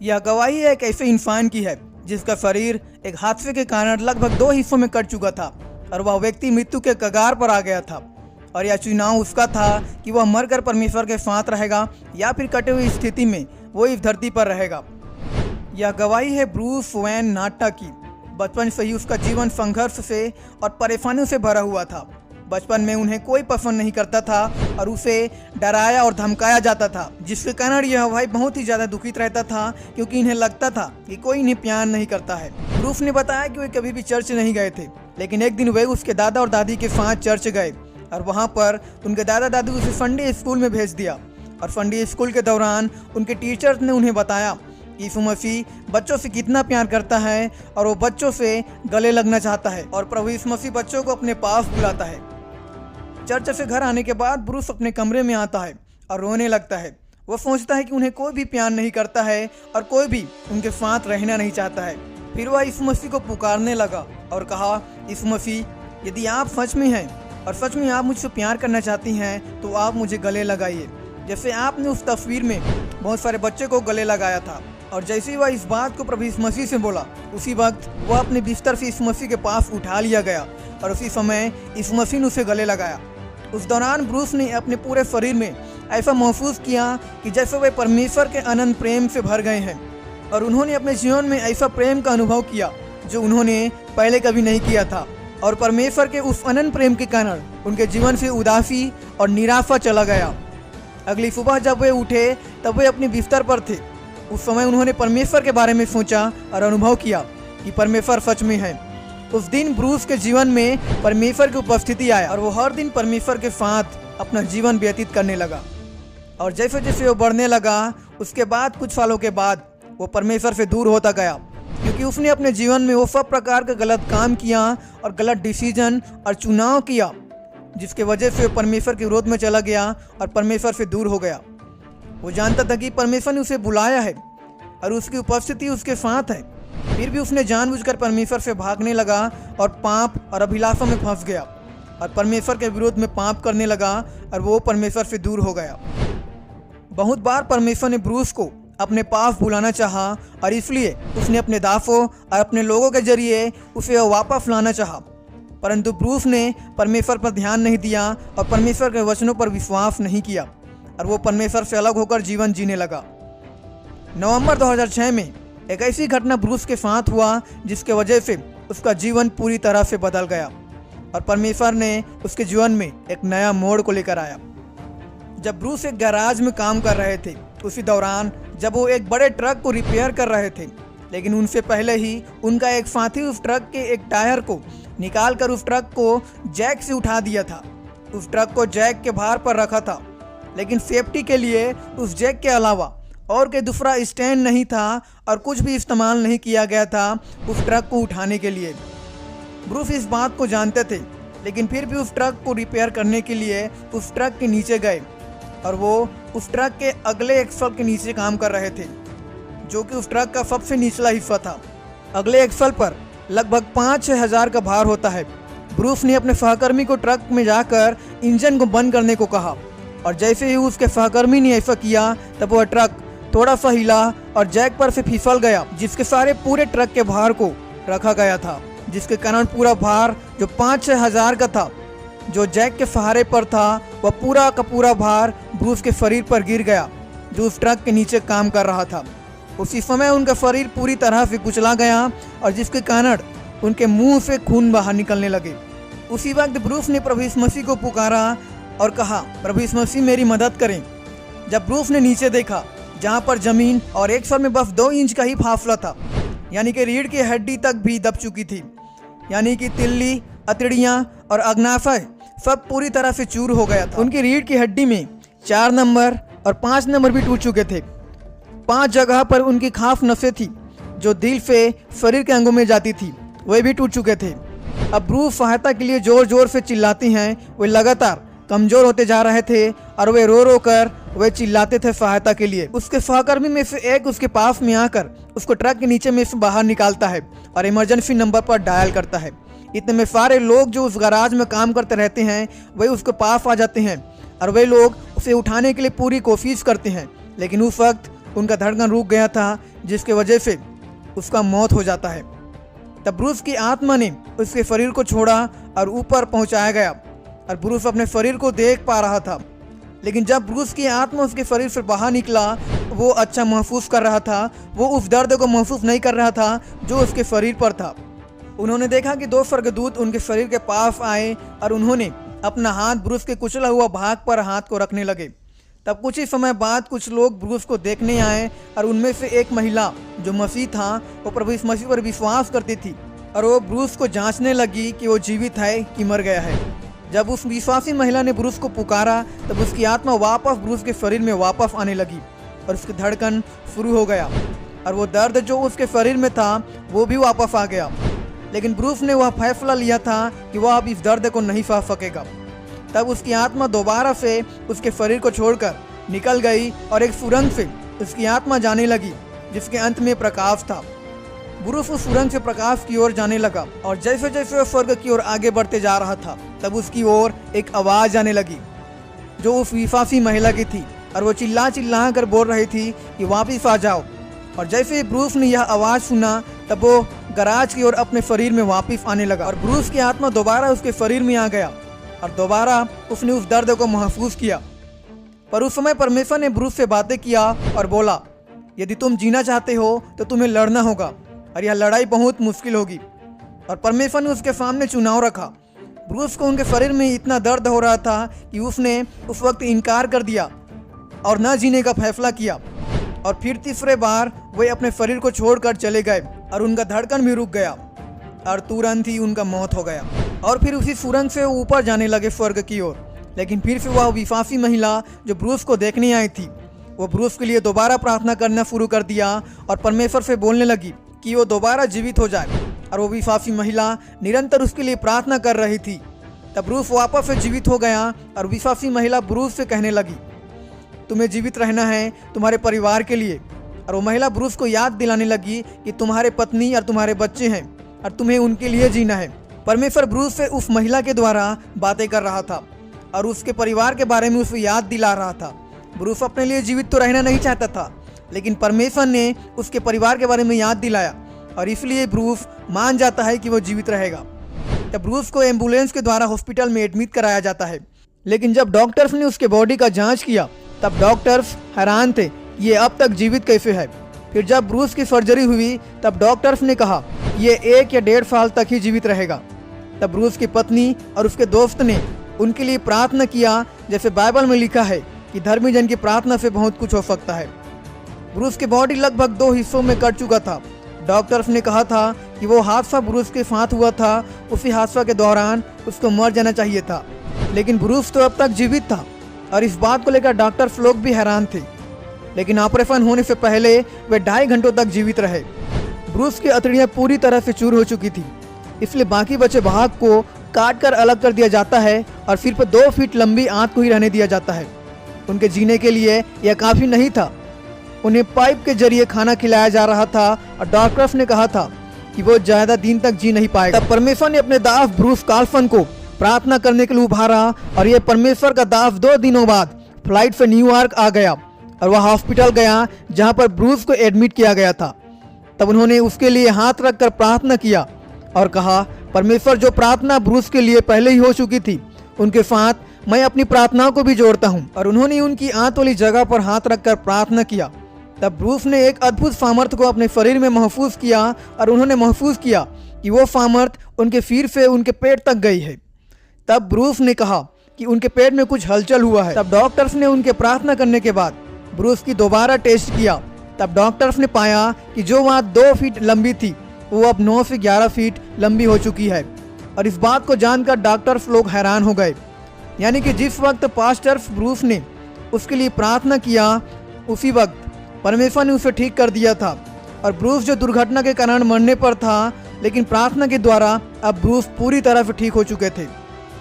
यह गवाही एक ऐसे इंसान की है जिसका शरीर एक हादसे के कारण लगभग 2 हिस्सों में कट चुका था और वह व्यक्ति मृत्यु के कगार पर आ गया था। और यह चुनाव उसका था कि वह मरकर परमेश्वर के साथ रहेगा या फिर कटे हुई स्थिति में वो इस धरती पर रहेगा। यह गवाही है ब्रूस वेन नाटा की। बचपन से ही उसका जीवन संघर्ष से और परेशानियों से भरा हुआ था। बचपन में उन्हें कोई पसंद नहीं करता था और उसे डराया और धमकाया जाता था, जिसके कारण यह भाई बहुत ही ज़्यादा दुखित रहता था क्योंकि इन्हें लगता था कि कोई इन्हें प्यार नहीं करता है। ब्रूस ने बताया कि वे कभी भी चर्च नहीं गए थे, लेकिन एक दिन वे उसके दादा और दादी के साथ चर्च गए और वहाँ पर उनके दादा दादी उसे संडे स्कूल में भेज दिया। और संडे स्कूल के दौरान उनके टीचर्स ने उन्हें बताया कि यीशु मसीह बच्चों से कितना प्यार करता है और वो बच्चों से गले लगना चाहता है और प्रभु यीशु मसीह बच्चों को अपने पास बुलाता है। चर्च से घर आने के बाद ब्रूस अपने कमरे में आता है और रोने लगता है। वो सोचता है कि उन्हें कोई भी प्यार नहीं करता है और कोई भी उनके साथ रहना नहीं चाहता है। फिर वह यीशु मसीह को पुकारने लगा और कहा, यीशु मसीह, यदि आप सच में हैं और सच में आप मुझसे प्यार करना चाहती हैं तो आप मुझे गले लगाइए, जैसे आपने उस तस्वीर में बहुत सारे बच्चे को गले लगाया था। और जैसे ही वह इस बात को प्रभु यीशु मसीह से बोला, उसी वक्त वह अपने बिस्तर से यीशु मसीह के पास उठा लिया गया और उसी समय यीशु मसीह ने उसे गले लगाया। उस दौरान ब्रूस ने अपने पूरे शरीर में ऐसा महसूस किया कि जैसे वे परमेश्वर के अनंत प्रेम से भर गए हैं और उन्होंने अपने जीवन में ऐसा प्रेम का अनुभव किया जो उन्होंने पहले कभी नहीं किया था। और परमेश्वर के उस अनंत प्रेम के कारण उनके जीवन से उदासी और निराशा चला गया। अगली सुबह जब वे उठे तब वे अपने बिस्तर पर थे। उस समय उन्होंने परमेश्वर के बारे में सोचा और अनुभव किया कि परमेश्वर सच में है। उस दिन ब्रूस के जीवन में परमेश्वर की उपस्थिति आया और वो हर दिन परमेश्वर के साथ अपना जीवन व्यतीत करने लगा। और जैसे जैसे वो बढ़ने लगा, उसके बाद कुछ सालों के बाद वो परमेश्वर से दूर होता गया, क्योंकि उसने अपने जीवन में वो सब प्रकार का गलत काम किया और गलत डिसीजन और चुनाव किया, जिसके वजह से वो परमेश्वर के विरोध में चला गया और परमेश्वर से दूर हो गया। वो जानता था कि परमेश्वर ने उसे बुलाया है और उसकी उपस्थिति उसके साथ है, फिर भी उसने जानबूझकर परमेश्वर से भागने लगा और पाप और अभिलाषा में फंस गया और परमेश्वर के विरोध में पाप करने लगा और वो परमेश्वर से दूर हो गया। बहुत बार परमेश्वर ने ब्रूस को अपने पास बुलाना चाहा और इसलिए उसने अपने दासों और अपने लोगों के जरिए उसे वापस लाना चाहा, परंतु ब्रूस ने परमेश्वर पर ध्यान नहीं दिया और परमेश्वर के वचनों पर विश्वास नहीं किया और वो परमेश्वर से अलग होकर जीवन जीने लगा। नवंबर 2006 में एक ऐसी घटना ब्रूस के साथ हुआ जिसके वजह से उसका जीवन पूरी तरह से बदल गया और परमेश्वर ने उसके जीवन में एक नया मोड़ को लेकर आया। जब ब्रूस एक गैराज में काम कर रहे थे, उसी दौरान जब वो एक बड़े ट्रक को रिपेयर कर रहे थे, लेकिन उनसे पहले ही उनका एक साथी उस ट्रक के एक टायर को निकालकर उस ट्रक को जैक से उठा दिया था। उस ट्रक को जैक के भार पर रखा था, लेकिन सेफ्टी के लिए उस जैक के अलावा और कोई दूसरा स्टैंड नहीं था और कुछ भी इस्तेमाल नहीं किया गया था उस ट्रक को उठाने के लिए। ब्रूस इस बात को जानते थे, लेकिन फिर भी उस ट्रक को रिपेयर करने के लिए उस ट्रक के नीचे गए और वो उस ट्रक के अगले एक्सल के नीचे काम कर रहे थे, जो कि उस ट्रक का सबसे निचला हिस्सा था। अगले एक्सल पर लगभग 5-6 हज़ार का भार होता है। ब्रूस ने अपने सहकर्मी को ट्रक में जाकर इंजन को बंद करने को कहा और जैसे ही उसके सहकर्मी ने ऐसा किया तब वह ट्रक थोड़ा सा हिला और जैक पर से फिसल गया, जिसके सारे पूरे ट्रक के भार को रखा गया था, जिसके कारण पूरा भार जो 5-6 हज़ार का था, जो जैक के सहारे पर था, वह पूरा का पूरा भार ब्रूस के शरीर पर गिर गया, जो उस ट्रक के नीचे काम कर रहा था। उसी समय उनका शरीर पूरी तरह से कुचला गया और जिसके कारण उनके मुंह से खून बाहर निकलने लगे। उसी वक्त ब्रूस ने प्रभु यीशु मसीह को पुकारा और कहा, प्रभु यीशु मसीह मेरी मदद करें। जब ब्रूस ने नीचे देखा, जहाँ पर जमीन और एक सर में बस 2 इंच का ही फासला था, यानी कि रीढ़ की हड्डी तक भी दब चुकी थी, यानी कि तिल्ली, अतड़ियाँ और अग्नाशय सब पूरी तरह से चूर हो गया था। उनकी रीढ़ की हड्डी में 4 नंबर और 5 नंबर भी टूट चुके थे। 5 जगह पर उनकी खास नसें थी जो दिल से शरीर के अंगों में जाती थी, वे भी टूट चुके थे। अब ब्रूस सहायता के लिए जोर जोर से चिल्लाती हैं, वे लगातार कमजोर होते जा रहे थे और वे रो रो कर वे चिल्लाते थे सहायता के लिए। उसके सहकर्मी में से एक उसके पास में आकर उसको ट्रक के नीचे में से बाहर निकालता है और इमरजेंसी नंबर पर डायल करता है। इतने में सारे लोग जो उस गैराज में काम करते रहते हैं वे उसके पास आ जाते हैं और वे लोग उसे उठाने के लिए पूरी कोशिश करते हैं, लेकिन उस वक्त उनका धड़कन रुक गया था जिसके वजह से उसका मौत हो जाता है। तब ब्रूस की आत्मा ने उसके शरीर को छोड़ा और ऊपर पहुंचाया गया और ब्रूस अपने शरीर को देख पा रहा था। लेकिन जब ब्रूस की आत्मा उसके शरीर से बाहर निकला, वो अच्छा महसूस कर रहा था। वो उस दर्द को महसूस नहीं कर रहा था जो उसके शरीर पर था। उन्होंने देखा कि 2 स्वर्गदूत उनके शरीर के पास आए और उन्होंने अपना हाथ ब्रूस के कुचला हुआ भाग पर हाथ को रखने लगे। तब कुछ ही समय बाद कुछ लोग ब्रूस को देखने आए और उनमें से एक महिला जो मसीह था, वो प्रभु यीशु मसीह पर विश्वास करती थी और वो ब्रूस को जांचने लगी कि वो जीवित है कि मर गया है। जब उस विश्वासी महिला ने ब्रूस को पुकारा तब उसकी आत्मा वापस ब्रूस के शरीर में वापस आने लगी और उसकी धड़कन शुरू हो गया और वो दर्द जो उसके शरीर में था वो भी वापस आ गया। लेकिन ब्रूस ने वह फैसला लिया था कि वह अब इस दर्द को नहीं सह सकेगा। तब उसकी आत्मा दोबारा से उसके शरीर को छोड़कर निकल गई और एक सुरंग से उसकी आत्मा जाने लगी जिसके अंत में प्रकाश था। ब्रूस उस सुरंग से प्रकाश की ओर जाने लगा और जैसे जैसे वह स्वर्ग की ओर आगे बढ़ते जा रहा था तब उसकी ओर एक आवाज आने लगी जो उस विश्वासी महिला की थी और वो चिल्ला चिल्ला कर बोल रही थी कि वापिस आ जाओ। और जैसे ही ब्रूस ने यह आवाज़ सुना तब वो गराज की ओर अपने शरीर में वापस आने लगा और ब्रूस की आत्मा दोबारा उसके शरीर में आ गया और दोबारा उसने उस दर्द को महसूस किया। पर उस समय परमेश्वर ने ब्रूस से बातें किया और बोला, यदि तुम जीना चाहते हो तो तुम्हें लड़ना होगा और यह लड़ाई बहुत मुश्किल होगी। और परमेश्वर ने उसके सामने चुनाव रखा। ब्रूस को उनके शरीर में इतना दर्द हो रहा था कि उसने उस वक्त इनकार कर दिया और न जीने का फैसला किया। और फिर तीसरे बार वे अपने शरीर को छोड़कर चले गए और उनका धड़कन भी रुक गया और तुरंत ही उनका मौत हो गया। और फिर उसी सुरंग से ऊपर जाने लगे स्वर्ग की ओर। लेकिन फिर से वह विश्वासी महिला जो ब्रूस को देखने आई थी वो ब्रूस के लिए दोबारा प्रार्थना करना शुरू कर दिया और परमेश्वर से बोलने लगी कि वो दोबारा जीवित हो जाए। और वो विश्वासी महिला निरंतर उसके लिए प्रार्थना कर रही थी। तब ब्रूस वापस से जीवित हो गया और विश्वासी महिला ब्रूस से कहने लगी, तुम्हें जीवित रहना है तुम्हारे परिवार के लिए। और वो महिला ब्रूस को याद दिलाने लगी कि तुम्हारे पत्नी और तुम्हारे बच्चे हैं और तुम्हें उनके लिए जीना है। परमेश्वर ब्रूस से उस महिला के द्वारा बातें कर रहा था और उसके परिवार के बारे में उसे याद दिला रहा था। ब्रूस अपने लिए जीवित तो रहना नहीं चाहता था, लेकिन परमेश्वर ने उसके परिवार के बारे में याद दिलाया और इसलिए ब्रूस मान जाता है कि वो जीवित रहेगा। तब ब्रूस को एम्बुलेंस के द्वारा हॉस्पिटल में एडमिट कराया जाता है। लेकिन जब डॉक्टर्स ने उसके बॉडी का जांच किया तब डॉक्टर्स हैरान थे कि ये अब तक जीवित कैसे है। फिर जब ब्रूस की सर्जरी हुई तब डॉक्टर्स ने कहा ये 1 या 1.5 साल तक ही जीवित रहेगा। तब ब्रूस की पत्नी और उसके दोस्त ने उनके लिए प्रार्थना किया, जैसे बाइबल में लिखा है कि धर्मी जन की प्रार्थना से बहुत कुछ हो सकता है। ब्रूस की बॉडी लगभग 2 हिस्सों में कट चुका था। डॉक्टर्स ने कहा था कि वो हादसा ब्रूस के साथ हुआ था, उसी हादसा के दौरान उसको मर जाना चाहिए था, लेकिन ब्रूस तो अब तक जीवित था। और इस बात को लेकर डॉक्टर्स लोग भी हैरान थे। लेकिन ऑपरेशन होने से पहले वे 2.5 घंटों तक जीवित रहे। ब्रूस की अतड़ियाँ पूरी तरह से चूर हो चुकी थी, इसलिए बाकी बचे भाग को काट कर अलग कर दिया जाता है और सिर्फ 2 फीट लंबी आंत को ही रहने दिया जाता है। उनके जीने के लिए यह काफ़ी नहीं था। उन्हें पाइप के जरिए खाना खिलाया जा रहा था और डॉक्टर्स ने कहा था कि वो ज़्यादा दिन तक जी नहीं पाएगा। तब परमेश्वर ने अपने दास ब्रूस कार्लसन को प्रार्थना करने के लिए उभारा और ये परमेश्वर का दास 2 दिनों बाद फ्लाइट से न्यूयॉर्क आ गया और वह हॉस्पिटल गया जहाँ पर ब्रूस को एडमिट किया गया था। तब उन्होंने उसके लिए हाथ रखकर प्रार्थना किया और कहा, परमेश्वर जो प्रार्थना ब्रूस के लिए पहले ही हो चुकी थी उनके साथ मैं अपनी प्रार्थनाओं को भी जोड़ता हूँ। और उन्होंने उनकी आंत वाली जगह पर हाथ रखकर प्रार्थना किया। तब ब्रूस ने एक अद्भुत सामर्थ्य को अपने शरीर में महसूस किया और उन्होंने महसूस किया कि वो सामर्थ्य उनके सिर से उनके पेट तक गई है। तब ब्रूस ने कहा कि उनके पेट में कुछ हलचल हुआ है। तब डॉक्टर्स ने उनके प्रार्थना करने के बाद ब्रूस की दोबारा टेस्ट किया। तब डॉक्टर्स ने पाया कि जो वहाँ 2 फीट लंबी थी वो अब 9 से 11 फीट लंबी हो चुकी है। और इस बात को जानकर डॉक्टर्स लोग हैरान हो गए। यानी कि जिस वक्त पास्टर ब्रूस ने उसके लिए प्रार्थना किया उसी वक्त परमेश्वर ने उसे ठीक कर दिया था। और ब्रूस जो दुर्घटना के कारण मरने पर था, लेकिन प्रार्थना के द्वारा अब ब्रूस पूरी तरह से ठीक हो चुके थे।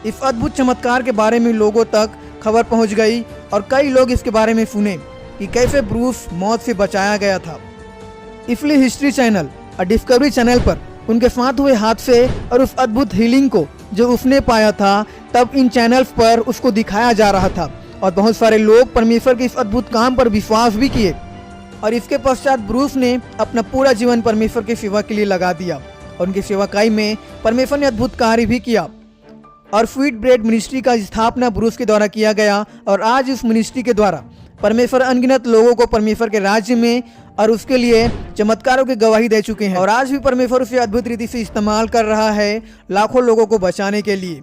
इस अद्भुत चमत्कार के बारे में लोगों तक खबर पहुंच गई और कई लोग इसके बारे में सुने कि कैसे ब्रूस मौत से बचाया गया था। इसलिए हिस्ट्री चैनल और डिस्कवरी चैनल पर उनके साथ हुए हादसे और उस अद्भुत हीलिंग को जो उसने पाया था तब इन चैनल्स पर उसको दिखाया जा रहा था और बहुत सारे लोग परमेश्वर के इस अद्भुत काम पर विश्वास भी किए। और इसके पश्चात ब्रूस ने अपना पूरा जीवन परमेश्वर की सेवा के लिए लगा दिया और उनकी सेवाकाई में परमेश्वर ने अद्भुत कार्य भी किया। और स्वीट ब्रेड मिनिस्ट्री का स्थापना ब्रूस के द्वारा किया गया और आज इस मिनिस्ट्री के द्वारा परमेश्वर अनगिनत लोगों को परमेश्वर के राज्य में और उसके लिए चमत्कारों की गवाही दे चुके हैं और आज भी परमेश्वर उसे अद्भुत रीति से इस्तेमाल कर रहा है लाखों लोगों को बचाने के लिए।